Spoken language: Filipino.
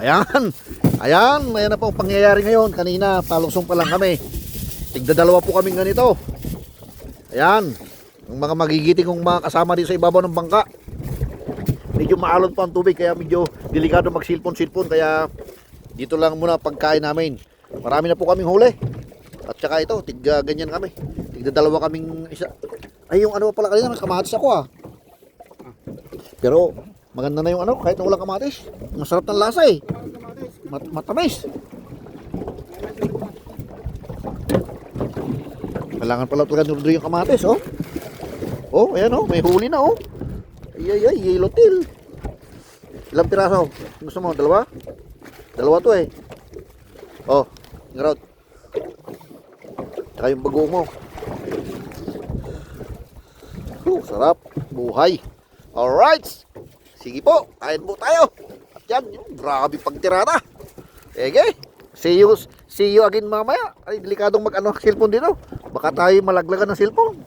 Ayan. Ayan, ayan na po ang pangyayari ngayon. Kanina, palusong pa lang kami. Tigdadalawa po kaming ganito. Ayan. Ang mga magigiting kong mga kasama dito sa ibabaw ng bangka. Medyo maalon pa ang tubig, kaya medyo delikado mag-silpon-silpon. Kaya dito lang muna pagkain namin. Marami na po kaming huli. At saka ito, tigga ganyan kami. Tigdadalawa kaming isa. Ay, yung ano pala kanina, kamatis ako ah. Pero maganda na yung ano, kahit na walang kamatis. Masarap ng lasa eh. Matamis. Kailangan pala tulad yung kamatis, oh. Oh, ayan oh, may huli na oh. Ay, yellow tail. Ilang piraso? Gusto mo, dalawa? Dalawa to eh. Oh, ngarot. Tsaka yung bago mo. Sarap. Buhay. Alright. Sige po, kain po tayo. At yan, yung grabe pagtirada. Ege, see you again mamaya. Ay, delikadong mag-ano cellphone dito. Baka tayo malaglagan ng cellphone.